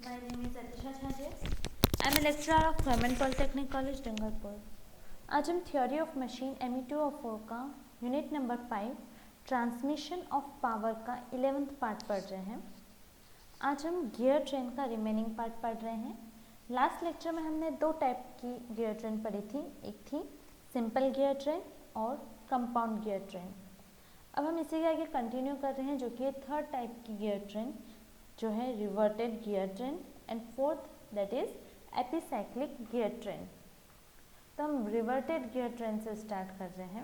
My name is Atisha Chhajes. I am a lecturer of Government Polytechnic College, Dungarpur. आज हम theory of machine ME204 का unit number 5 transmission of power का 11th part पढ़ रहे हैं। आज हम गियर ट्रेन का रिमेनिंग पार्ट पढ़ रहे हैं। लास्ट लेक्चर में हमने दो टाइप की गियर ट्रेन पढ़ी थी, एक थी सिंपल गियर ट्रेन और कंपाउंड गियर ट्रेन। अब हम इसी के आगे कंटिन्यू कर रहे हैं, जो कि थर्ड टाइप की गियर ट्रेन जो है reverted gear train, and fourth that is epicyclic gear train. तो हम रिवर्टेड गियर ट्रेन से स्टार्ट कर रहे हैं।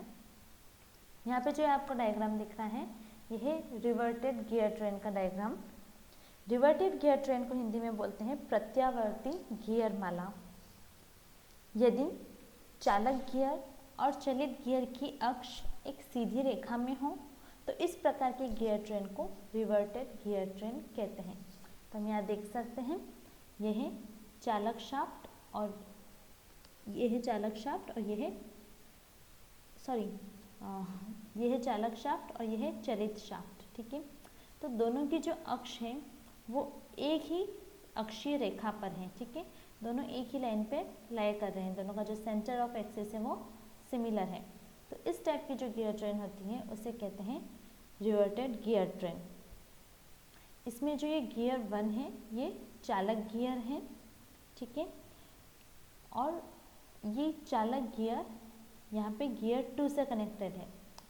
यहाँ पे जो आपको डायग्राम दिख रहा है, यह है रिवर्टेड गियर ट्रेन का डायग्राम। रिवर्टेड गियर ट्रेन को हिंदी में बोलते हैं प्रत्यावर्ती गियर माला। यदि चालक गियर और चलित गियर की अक्ष एक सीधी रेखा में हो तो इस प्रकार की गियर ट्रेन को रिवर्टेड गियर ट्रेन कहते हैं। तो हम यहाँ देख सकते हैं, यह है चालक शाफ्ट और यह है चालक शाफ्ट और यह है यह है चालक शाफ्ट और यह है चलित शाफ्ट। ठीक है, तो दोनों की जो अक्ष है वो एक ही अक्षीय रेखा पर है। ठीक है, दोनों एक ही लाइन पे लाई कर रहे हैं, दोनों का जो सेंटर ऑफ एक्सिस है वो सिमिलर है। तो इस टाइप की जो गियर ट्रेन होती है उसे कहते हैं रिवर्टेड गियर ट्रेन। इसमें जो ये गियर 1 है ये चालक गियर है। ठीक है, और ये चालक गियर यहाँ पे गियर 2 से कनेक्टेड है।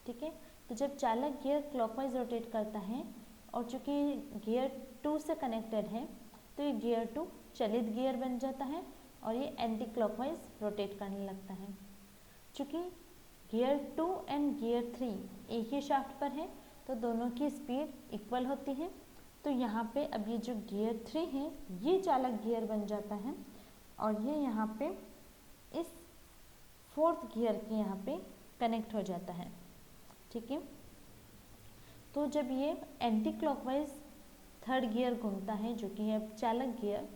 ठीक है, तो जब चालक गियर क्लॉकवाइज रोटेट करता है और चूँकि गियर 2 से कनेक्टेड है तो ये गियर 2 चलित गियर बन जाता है और ये एंटी क्लॉकवाइज रोटेट करने लगता है। चूँकि गियर 2 एंड गियर 3 एक ही शाफ्ट पर है तो दोनों की स्पीड इक्वल होती है। तो यहाँ पे अब ये जो गियर 3 है ये चालक गियर बन जाता है और ये यहाँ पे इस फोर्थ गियर के यहाँ पे कनेक्ट हो जाता है। ठीक है, तो जब ये एंटी क्लॉकवाइज थर्ड गियर घूमता है जो कि है चालक गियर,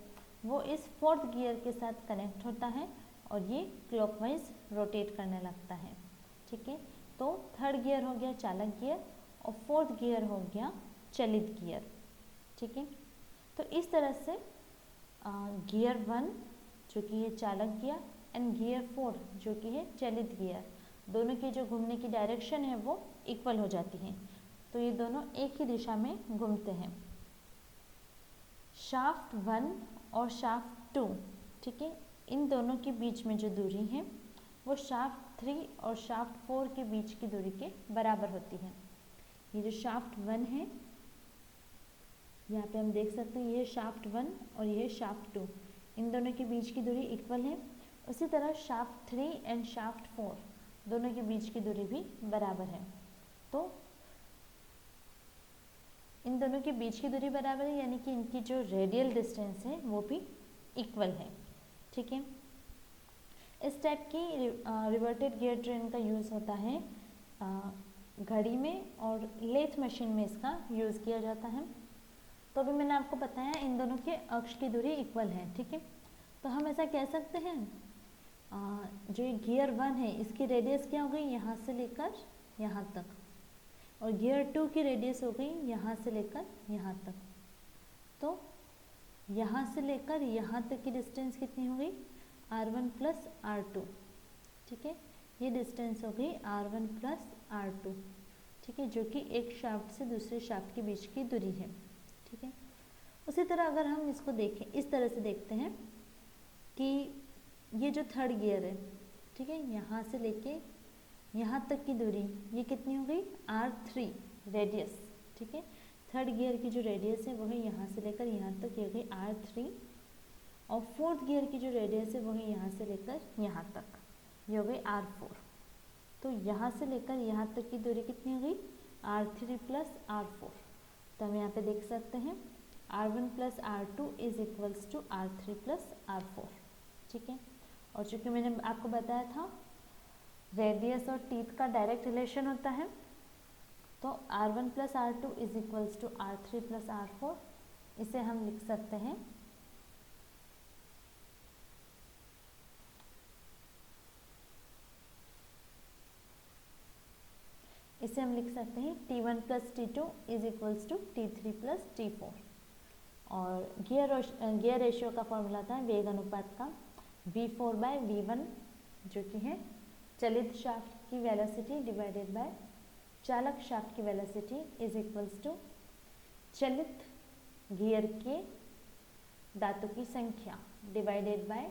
वो इस फोर्थ गियर के साथ कनेक्ट होता है और ये क्लॉकवाइज रोटेट करने लगता है। ठीक है, तो थर्ड गियर हो गया चालक गियर और फोर्थ गियर हो गया चलित गियर। ठीक है, तो इस तरह से गियर 1 जो कि है चालक गियर एंड गियर 4 जो कि है चलित गियर, दोनों की जो घूमने की डायरेक्शन है वो इक्वल हो जाती है। तो ये दोनों एक ही दिशा में घूमते हैं। शाफ्ट 1 और शाफ्ट 2, ठीक है, इन दोनों के बीच में जो दूरी है वो शाफ्ट 3 और शाफ्ट 4 के बीच की दूरी के बराबर होती है। ये जो शाफ्ट 1 है यहाँ पे हम देख सकते हैं, ये शाफ्ट 1 और ये शाफ्ट 2, इन दोनों के बीच की दूरी इक्वल है। उसी तरह शाफ्ट 3 एंड शाफ्ट 4 दोनों के बीच की दूरी भी बराबर है। तो इन दोनों के बीच की दूरी बराबर है, यानी कि इनकी जो रेडियल डिस्टेंस है वो भी इक्वल है। ठीक है, इस टाइप की रिवर्टेड गियर ट्रेन का यूज़ होता है घड़ी में और लेथ मशीन में इसका यूज़ किया जाता है। तो अभी मैंने आपको बताया इन दोनों के अक्ष की दूरी इक्वल है। ठीक है, तो हम ऐसा कह सकते हैं जो ये गियर 1 है इसकी रेडियस क्या हो गई, यहाँ से लेकर यहाँ तक, और गियर 2 की रेडियस हो गई यहाँ से लेकर यहाँ तक। तो यहाँ से लेकर यहाँ तक की डिस्टेंस कितनी हो गई, R1 प्लस R2। ठीक है, ये डिस्टेंस हो गई R1 प्लस R2। ठीक है, जो कि एक शाफ्ट से दूसरे शाफ्ट के बीच की दूरी है। ठीक है, उसी तरह अगर हम इसको देखें, इस तरह से देखते हैं कि ये जो थर्ड गियर है, ठीक है, यहाँ से लेके यहाँ तक की दूरी ये कितनी हो गई, R3 रेडियस। ठीक है, थर्ड गियर की जो रेडियस है वो है यहाँ से लेकर यहाँ तक, ये हो गई R3, और फोर्थ गियर की जो रेडियस है वो है यहाँ से लेकर यहाँ तक, ये हो गई R4। तो यहाँ से लेकर यहाँ तक की दूरी कितनी हो गई, R3 प्लस R4। तो हम यहाँ पे देख सकते हैं R1 plus R2 is equals to R3 plus R4। ठीक है, और चूँकि मैंने आपको बताया था रेडियस और टीथ का डायरेक्ट रिलेशन होता है, तो R1 plus R2 is equals to R3 plus R4, इसे हम लिख सकते हैं T1 plus T2 is equals to T3 plus T4। और गियर रेशियो का फॉर्मूला था वेग अनुपात का V4/V1, जो कि है चलित शाफ्ट की वेलोसिटी डिवाइडेड बाय चालक शाफ्ट की वेलोसिटी इज इक्वल्स टू चलित गियर के दांतों की संख्या डिवाइडेड बाय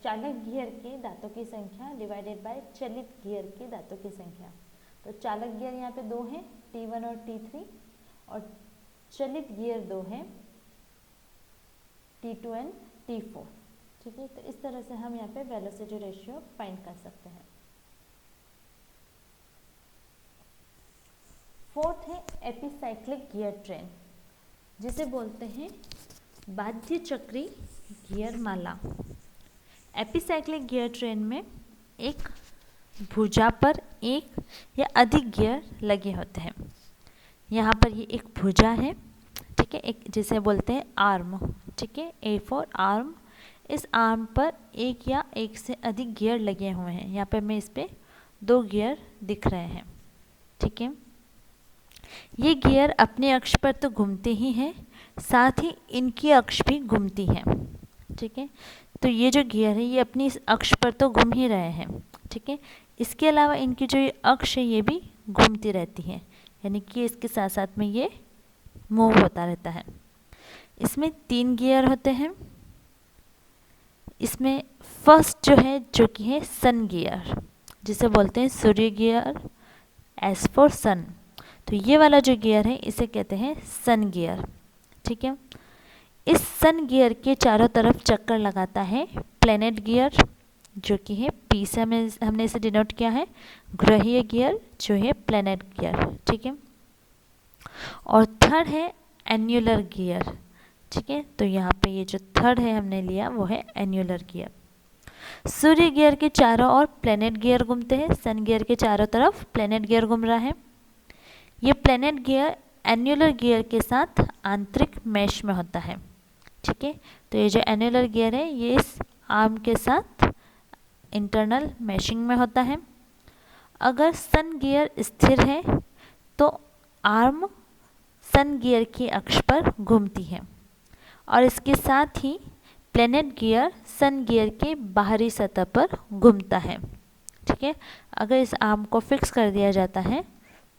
चालक गियर के दांतों की संख्या डिवाइडेड बाय चलित गियर के दांतों की संख्या। तो चालक गियर यहाँ पे 2 हैं, T1 और T3, और चलित गियर 2 हैं, T2 एंड T4। ठीक है, तो इस तरह से हम यहाँ पे वेलोसिटी रेशियो फाइंड कर सकते हैं। फोर्थ है एपिसाइक्लिक गियर ट्रेन, जिसे बोलते हैं बाध्य चक्री गियर माला। एपिसाइक्लिक गियर ट्रेन में एक भुजा पर एक या अधिक गियर लगे होते हैं। यहाँ पर ये एक भुजा है, ठीक है, एक जिसे बोलते हैं आर्म, ठीक है, A फॉर आर्म। इस आर्म पर एक या एक से अधिक गियर लगे हुए हैं। यहाँ पे मैं इस पे 2 गियर दिख रहे हैं, ठीक है। ये गियर अपने अक्ष पर तो घूमते ही हैं, साथ ही इनकी अक्ष भी घूमती है, ठीक है। तो ये जो गियर है ये अपनी इस अक्ष पर तो घूम ही रहे हैं, ठीक है। इसके अलावा इनकी जो ये अक्ष है ये भी घूमती रहती है, यानी कि इसके साथ साथ में ये मूव होता रहता है। इसमें 3 गियर होते हैं। इसमें फर्स्ट जो है, जो कि है सन गियर, जिसे बोलते हैं सूर्य गियर, एस फॉर सन। तो ये वाला जो गियर है इसे कहते हैं सन गियर, ठीक है। इस सन गियर के चारों तरफ चक्कर लगाता है प्लैनेट गियर, जो कि है P से हमने इसे डिनोट किया है, ग्रहीय गियर जो है प्लैनेट गियर, ठीक है। और थर्ड है एन्युलर गियर, ठीक है। तो यहाँ पे ये जो थर्ड है हमने लिया वो है एन्युलर गियर। सूर्य गियर के चारों ओर प्लैनेट गियर घूमते हैं, सन गियर के चारों तरफ प्लैनेट गियर घूम रहा है। ये प्लैनेट गियर एन्युलर गियर के साथ आंतरिक मैश में होता है, ठीक है। तो ये जो एन्युलर गियर है ये इस आर्म के साथ इंटरनल मैशिंग में होता है। अगर सन गियर स्थिर है तो आर्म सन गियर की अक्ष पर घूमती है, और इसके साथ ही प्लैनेट गियर सन गियर के बाहरी सतह पर घूमता है, ठीक है। अगर इस आर्म को फिक्स कर दिया जाता है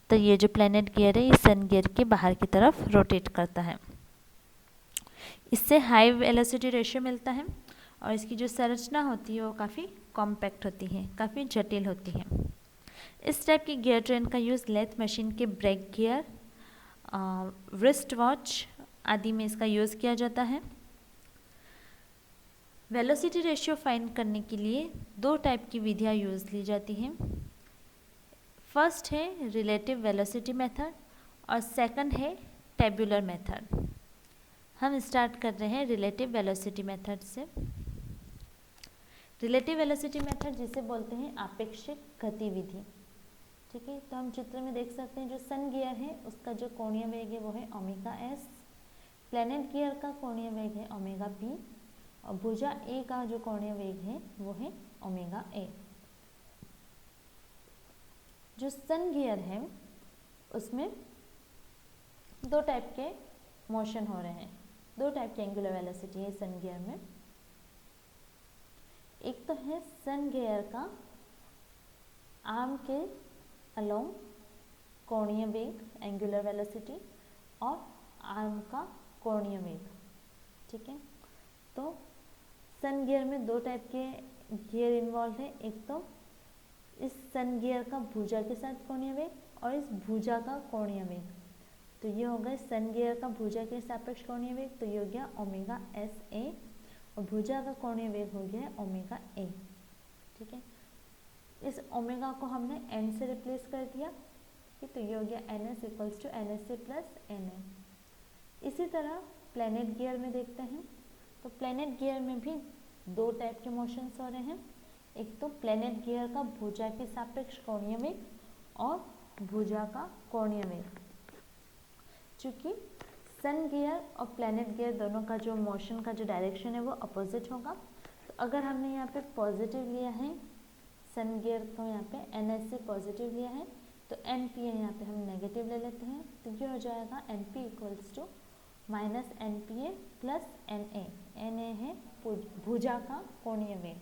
तो ये जो प्लैनेट गियर है ये सन गियर के बाहर की तरफ रोटेट करता है। इससे हाई वेलोसिटी रेशियो मिलता है, और इसकी जो संरचना होती है वो काफ़ी कॉम्पैक्ट होती है, काफ़ी जटिल होती है। इस टाइप की गियर ट्रेन का यूज़ लेथ मशीन के ब्रेक गियर, रिस्ट वॉच आदि में इसका यूज़ किया जाता है। वेलोसिटी रेशियो फाइंड करने के लिए 2 टाइप की विधियाँ यूज़ ली जाती हैं। फर्स्ट है रिलेटिव वेलोसिटी मेथड और सेकंड है टेबुलर मेथड। हम स्टार्ट कर रहे हैं रिलेटिव वेलोसिटी मेथड से। रिलेटिव वेलोसिटी मेथड जिसे बोलते हैं आपेक्षिक गतिविधि, ठीक है। तो हम चित्र में देख सकते हैं जो सन गियर है उसका जो कोणीय वेग है वो है ओमेगा एस, प्लैनेट गियर का कोणीय वेग है ओमेगा पी, और भुजा ए का जो कोणीय वेग है वो है ओमेगा ए। जो सन गियर है उसमें 2 टाइप के मोशन हो रहे हैं, 2 टाइप की एंगुलर वेलोसिटी है सन गियर में। एक तो है सन गियर का आर्म के अलोंग कोणीय वेग एंगुलर वेलोसिटी और आर्म का कोणीय वेग, ठीक है। तो सन गियर में 2 टाइप के गियर इन्वॉल्व है, एक तो इस सन गियर का भुजा के साथ कोणीय वेग और इस भुजा का कोणीय वेग। तो ये हो गया सन गियर का भुजा के सापेक्ष कोणीय वेग, तो ये हो गया ओमेगा एस ए, और भुजा का कोणीय वेग हो गया ओमेगा ए, ठीक है। इस ओमेगा को हमने एन से रिप्लेस कर दिया, ठीक, तो ये हो गया N S equals to N S C plus N A. इसी तरह प्लैनेट गियर में देखते हैं, तो प्लैनेट गियर में भी 2 टाइप के मोशंस हो रहे हैं। एक तो प्लैनेट गियर का भुजा के सापेक्ष कोणीय वेग और भुजा का कोणीय वेग। चूँकि सन गियर और प्लैनेट गियर दोनों का जो मोशन का जो डायरेक्शन है वो अपोजिट होगा, तो अगर हमने यहाँ पे पॉजिटिव लिया है सन गियर को, यहाँ पे एन एस से पॉजिटिव लिया है, तो एन पी है यहाँ पे हम नेगेटिव ले लेते हैं, तो ये हो जाएगा N P equals to minus N P A plus N A है भुजा का कोणीय वेग,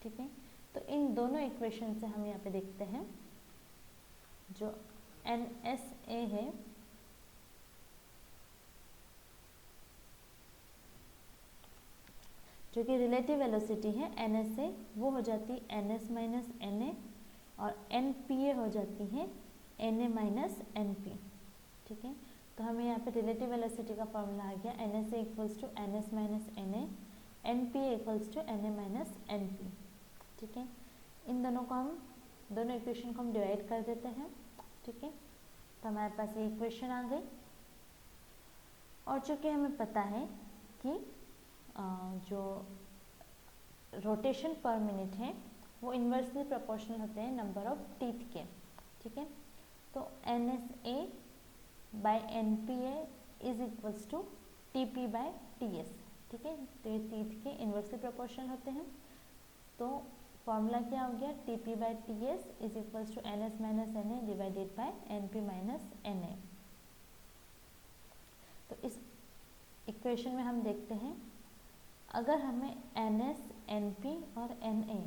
ठीक है। तो इन दोनों इक्वेशन से हम यहाँ पे देखते हैं जो एन एस ए है जो कि रिलेटिव वेलोसिटी है एन एस ए, वो हो जाती है N S minus N A, और एन पी ए हो जाती है N A minus N P, ठीक है। तो हमें यहाँ पे रिलेटिव वेलोसिटी का फॉर्मूला आ गया N S A equals to N S minus N A, N P A equals to N A minus N P, ठीक है। इन दोनों को हम दोनों इक्वेशन को हम डिवाइड कर देते हैं, ठीक है। तो हमारे पास ये इक्वेशन आ गई। और चूँकि हमें पता है कि जो रोटेशन पर मिनट है वो इन्वर्सली प्रोपोर्शनल होते हैं नंबर ऑफ टीथ के, ठीक है। तो N S A by N P A is equals to T P by T S, ठीक है। तो ये टीथ के इन्वर्सली प्रोपोर्शनल होते हैं। तो फॉर्मूला क्या हो गया, T P by T S is equals to N S minus N A divided by N P minus N A. तो इस इक्वेशन में हम देखते हैं अगर हमें एन एस, एन पी और एन ए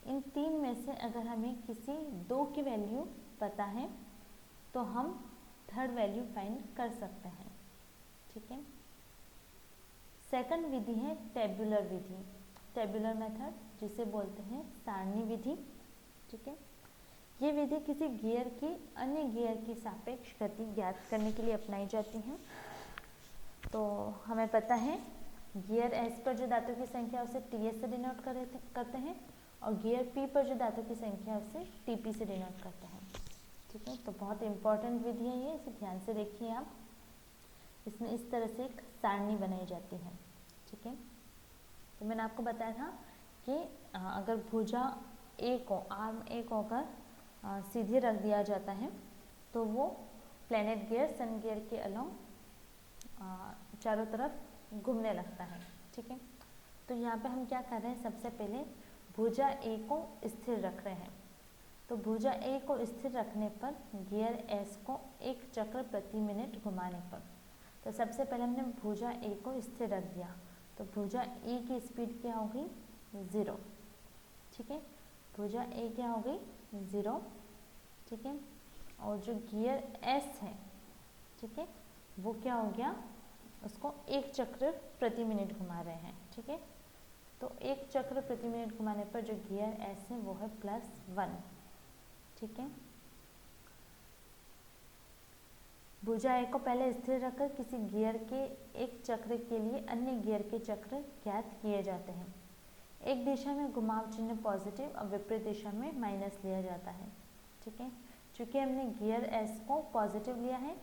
इन तीन में से अगर हमें किसी दो की वैल्यू पता है तो हम थर्ड वैल्यू फाइंड कर सकते हैं, ठीक है। सेकंड विधि है टेबुलर विधि, टेबुलर मेथड, जिसे बोलते हैं सारणी विधि, ठीक है। ये विधि किसी गियर की अन्य गियर की सापेक्ष गति ज्ञात करने के लिए अपनाई जाती है। तो हमें पता है गियर एस पर जो धातु की संख्या है उसे टी एस से डिनोट करते हैं, और गियर पी पर जो धातु की संख्या है उसे टी पी से डिनोट करते हैं, ठीक है। तो बहुत इंपॉर्टेंट विधि है ये, इसे ध्यान से देखिए आप। इसमें इस तरह से एक सारणी बनाई जाती है, ठीक है। तो मैंने आपको बताया था कि अगर भुजा ए को, आर्म ए को अगर सीधे रख दिया जाता है तो वो प्लैनेट गियर सन गियर के अलोंग चारों तरफ घूमने लगता है, ठीक है। तो यहाँ पे हम क्या कर रहे हैं, सबसे पहले भुजा ए को स्थिर रख रहे हैं। तो भुजा ए को स्थिर रखने पर गियर एस को एक चक्र प्रति मिनट घुमाने पर, तो सबसे पहले हमने भुजा ए को स्थिर रख दिया, तो भुजा ए की स्पीड क्या हो गई, 0, ठीक है। भुजा ए क्या हो गई, 0, ठीक है। और जो गियर एस है, ठीक है, वो क्या हो गया, उसको एक चक्र प्रति मिनट घुमा रहे हैं, ठीक है। तो एक चक्र प्रति मिनट घुमाने पर जो गियर एस है वो है +1, ठीक है। भुजा ए को पहले स्थिर रखकर किसी गियर के एक चक्र के लिए अन्य गियर के चक्र ज्ञात किए जाते हैं। एक दिशा में घुमाव चिन्ह पॉजिटिव और विपरीत दिशा में माइनस लिया जाता है, ठीक है। चूँकि हमने गियर एस को पॉजिटिव लिया है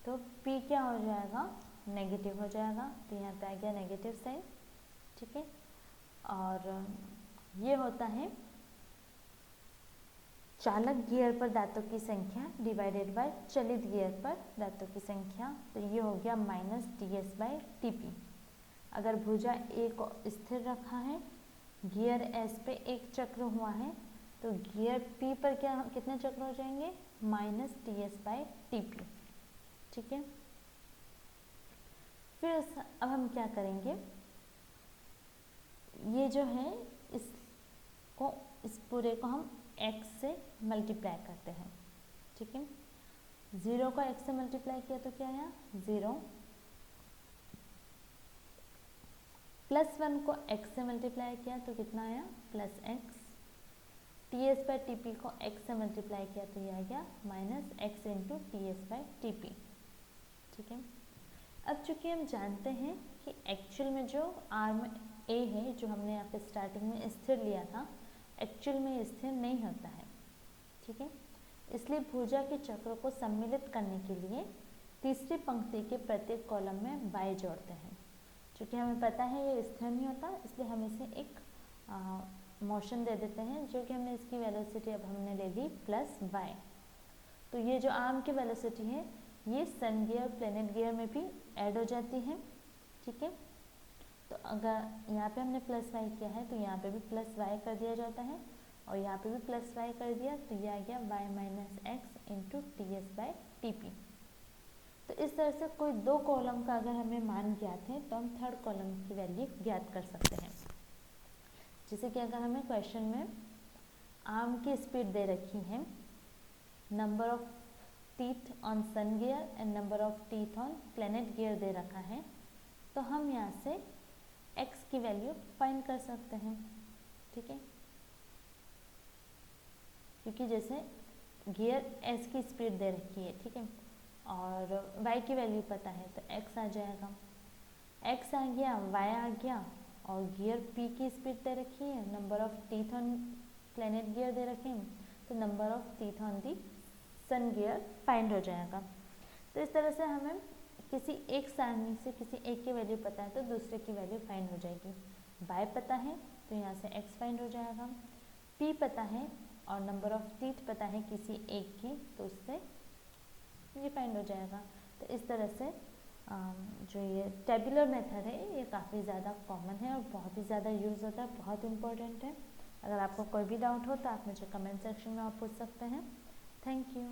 तो पी क्या हो जाएगा, नेगेटिव हो जाएगा, तो यहाँ पे आ गया नेगेटिव साइन, ठीक है। और ये होता है चालक गियर पर दांतों की संख्या डिवाइडेड बाय चलित गियर पर दांतों की संख्या, तो ये हो गया -ts/tp। अगर भुजा ए को स्थिर रखा है, गियर एस पे एक चक्र हुआ है, तो गियर पी पर क्या कितने चक्र हो जाएंगे, -ts/tp, ठीक है। फिर अब हम क्या करेंगे, ये जो है इस पूरे को हम x से मल्टीप्लाई करते हैं, ठीक है। 0 को x से मल्टीप्लाई किया तो क्या आया, 0, +1 को x से मल्टीप्लाई किया तो कितना आया, +x, ts/tp को x से मल्टीप्लाई किया तो ये आ गया -x × ts/tp, ठीक है। अब चूंकि हम जानते हैं कि एक्चुअल में जो आर्म ए है, जो हमने यहाँ पे स्टार्टिंग में स्थिर लिया था, एक्चुअल में स्थिर नहीं होता है, ठीक है। इसलिए भुजा के चक्र को सम्मिलित करने के लिए तीसरी पंक्ति के प्रत्येक कॉलम में y जोड़ते हैं। चूँकि हमें पता है ये स्थिर नहीं होता, इसलिए हम इसे एक मोशन दे देते हैं, जो कि हमने इसकी वेलोसिटी अब हमने ले ली +y। तो ये जो आर्म की वेलोसिटी है ये सन गियर प्लैनेट गियर में भी ऐड हो जाती है, ठीक है। तो अगर यहाँ पे हमने +y किया है तो यहाँ पे भी +y कर दिया जाता है, और यहाँ पे भी +y कर दिया, तो ये आ गया y - x × ts/tp। तो इस तरह से कोई दो कॉलम का अगर हमें मान ज्ञात है तो हम थर्ड कॉलम की वैल्यू ज्ञात कर सकते हैं। जैसे कि अगर हमें क्वेश्चन में आर्म की स्पीड दे रखी है, number of teeth on sun gear and number of teeth on planet gear दे रखा है, तो हम यहाँ से x की वैल्यू फाइंड कर सकते हैं। ठीक है, क्योंकि जैसे गियर s की स्पीड दे रखी है, ठीक है, और y की वैल्यू पता है तो x आ जाएगा, x आ गया, y आ गया, और गियर p की स्पीड दे रखी है, number of teeth on planet gear दे रखे हैं, तो number of teeth on the sun gear find हो जाएगा। तो इस तरह से हमें किसी एक सारणी से किसी एक की वैल्यू पता है तो दूसरे की वैल्यू फाइंड हो जाएगी। y पता है तो यहाँ से x फाइंड हो जाएगा, p पता है और नंबर ऑफ टीथ पता है किसी एक की, तो उससे ये फाइंड हो जाएगा। तो इस तरह से जो ये टेबुलर मेथड है ये काफ़ी ज़्यादा कॉमन है और बहुत ही ज़्यादा यूज़ होता है, बहुत इम्पोर्टेंट है। अगर आपको कोई भी डाउट हो तो आप मुझे कमेंट सेक्शन में आप पूछ सकते हैं। Thank you.